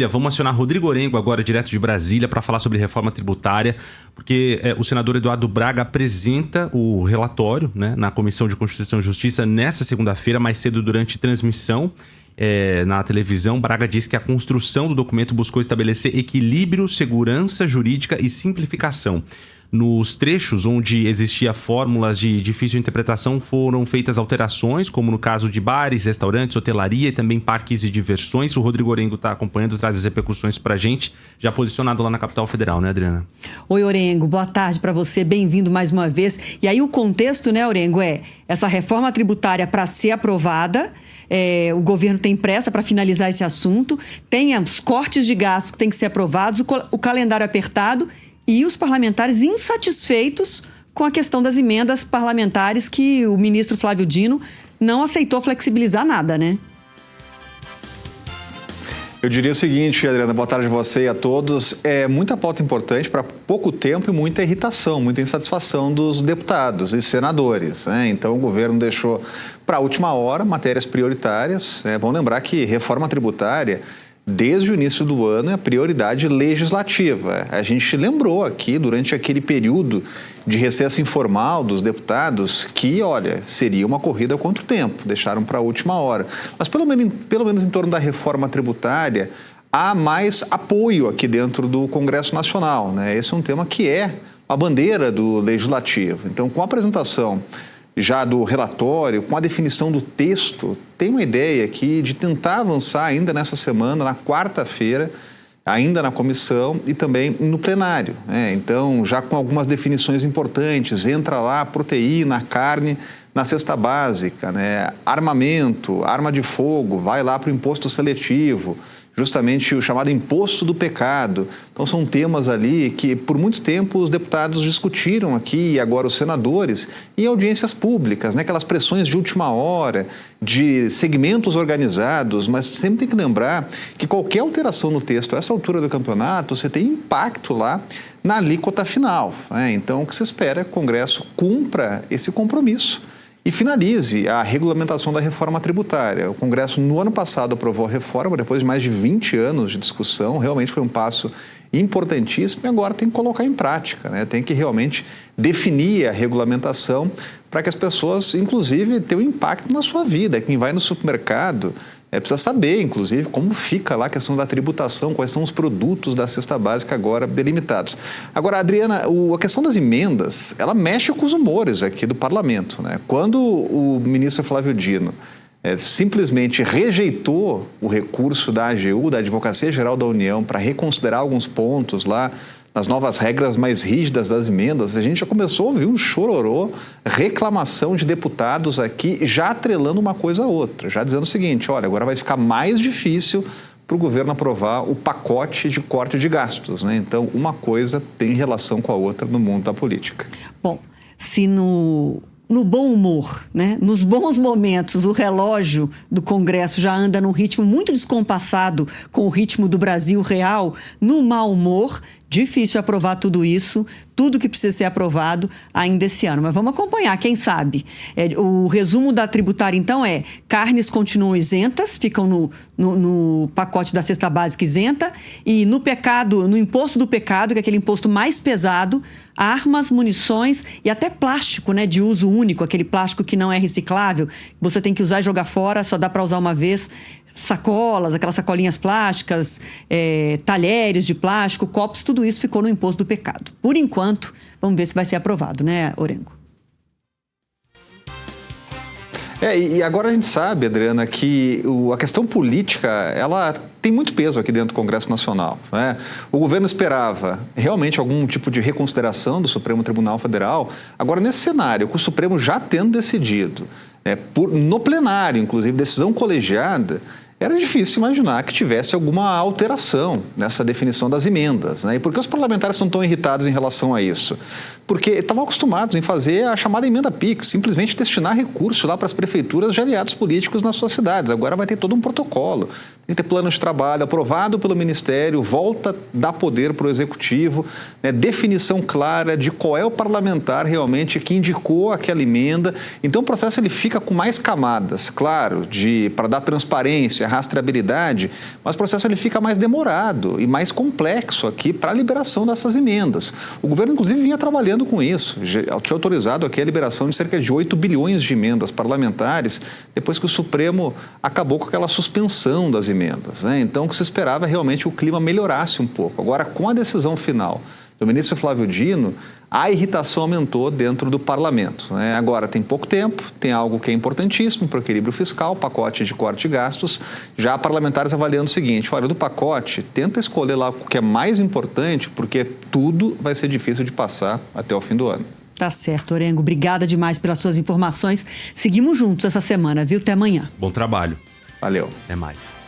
Vamos acionar Rodrigo Orengo agora, direto de Brasília, para falar sobre reforma tributária, porque o senador Eduardo Braga apresenta o relatório, né, na Comissão de Constituição e Justiça nesta segunda-feira, mais cedo durante transmissão na televisão. Braga diz que a construção do documento buscou estabelecer equilíbrio, segurança jurídica e simplificação. Nos trechos onde existia fórmulas de difícil interpretação foram feitas alterações, como no caso de bares, restaurantes, hotelaria e também parques de diversões. O Rodrigo Orengo está acompanhando, traz as repercussões para a gente, já posicionado lá na capital federal, né, Adriana? Oi, Orengo, boa tarde para você, bem-vindo mais uma vez. E aí o contexto, né, Orengo, essa reforma tributária para ser aprovada. O governo tem pressa para finalizar esse assunto, tem os cortes de gastos que têm que ser aprovados, o calendário apertado e os parlamentares insatisfeitos com a questão das emendas parlamentares que o ministro Flávio Dino não aceitou flexibilizar nada, né? Eu diria o seguinte, Adriana, boa tarde a você e a todos. É muita pauta importante para pouco tempo e muita irritação, muita insatisfação dos deputados e senadores, né? Então o governo deixou para a última hora matérias prioritárias, né? Vamos lembrar que reforma tributária, desde o início do ano, é a prioridade legislativa. A gente lembrou aqui, durante aquele período de recesso informal dos deputados, que, olha, seria uma corrida contra o tempo, deixaram para a última hora. Mas, pelo menos em torno da reforma tributária, há mais apoio aqui dentro do Congresso Nacional, né? Esse é um tema que é a bandeira do legislativo. Então, com a apresentação já do relatório, com a definição do texto, tem uma ideia aqui de tentar avançar ainda nessa semana, na quarta-feira, ainda na comissão e também no plenário, né? Então, já com algumas definições importantes, entra lá proteína, carne na cesta básica, né? Armamento, arma de fogo, vai lá para o imposto seletivo, justamente o chamado imposto do pecado. Então, são temas ali que, por muito tempo, os deputados discutiram aqui, e agora os senadores, em audiências públicas, né? Aquelas pressões de última hora, de segmentos organizados, mas sempre tem que lembrar que qualquer alteração no texto, a essa altura do campeonato, você tem impacto lá na alíquota final, né? Então, o que se espera é que o Congresso cumpra esse compromisso e finalize a regulamentação da reforma tributária. O Congresso, no ano passado, aprovou a reforma, depois de mais de 20 anos de discussão, realmente foi um passo importantíssimo e agora tem que colocar em prática, né? Tem que realmente definir a regulamentação para que as pessoas, inclusive, tenham impacto na sua vida. Quem vai no supermercado precisa saber, inclusive, como fica lá a questão da tributação, quais são os produtos da cesta básica agora delimitados. Agora, Adriana, a questão das emendas, ela mexe com os humores aqui do parlamento, né? Quando o ministro Flávio Dino simplesmente rejeitou o recurso da AGU, da Advocacia Geral da União, para reconsiderar alguns pontos lá, nas novas regras mais rígidas das emendas, a gente já começou a ouvir um chororô, reclamação de deputados aqui, já atrelando uma coisa a outra, já dizendo o seguinte, olha, agora vai ficar mais difícil para o governo aprovar o pacote de corte de gastos, né? Então, uma coisa tem relação com a outra no mundo da política. Bom, se no bom humor, né? Nos bons momentos, o relógio do Congresso já anda num ritmo muito descompassado com o ritmo do Brasil real, no mau humor, difícil aprovar tudo isso, tudo que precisa ser aprovado ainda esse ano. Mas vamos acompanhar, quem sabe. O resumo da tributária, então, carnes continuam isentas, ficam no pacote da cesta básica isenta, e no imposto do pecado, que é aquele imposto mais pesado, armas, munições e até plástico, né, de uso único, aquele plástico que não é reciclável, você tem que usar e jogar fora, só dá para usar uma vez. Sacolas, aquelas sacolinhas plásticas, talheres de plástico, copos, tudo isso ficou no imposto do pecado. Por enquanto, vamos ver se vai ser aprovado, né, Orengo? E agora a gente sabe, Adriana, que a questão política, ela tem muito peso aqui dentro do Congresso Nacional, né? O governo esperava realmente algum tipo de reconsideração do Supremo Tribunal Federal. Agora, nesse cenário, com o Supremo já tendo decidido, no plenário, inclusive, decisão colegiada, era difícil imaginar que tivesse alguma alteração nessa definição das emendas, né? E por que os parlamentares estão tão irritados em relação a isso? Porque estavam acostumados em fazer a chamada emenda PIX, simplesmente destinar recurso lá para as prefeituras de aliados políticos nas suas cidades. Agora vai ter todo um protocolo, tem que ter plano de trabalho aprovado pelo Ministério, volta a dar poder para o Executivo, né? Definição clara de qual é o parlamentar realmente que indicou aquela emenda. Então o processo ele fica com mais camadas, claro, para dar transparência, a rastreabilidade, mas o processo ele fica mais demorado e mais complexo aqui para a liberação dessas emendas. O governo, inclusive, vinha trabalhando com isso. Tinha autorizado aqui a liberação de cerca de 8 bilhões de emendas parlamentares, depois que o Supremo acabou com aquela suspensão das emendas, né? Então, o que se esperava é realmente que o clima melhorasse um pouco. Agora, com a decisão final do ministro Flávio Dino, a irritação aumentou dentro do parlamento, né? Agora, tem pouco tempo, tem algo que é importantíssimo para o equilíbrio fiscal, pacote de corte de gastos. Já há parlamentares avaliando o seguinte: olha, do pacote, tenta escolher lá o que é mais importante, porque tudo vai ser difícil de passar até o fim do ano. Tá certo, Orengo. Obrigada demais pelas suas informações. Seguimos juntos essa semana, viu? Até amanhã. Bom trabalho. Valeu. Até mais.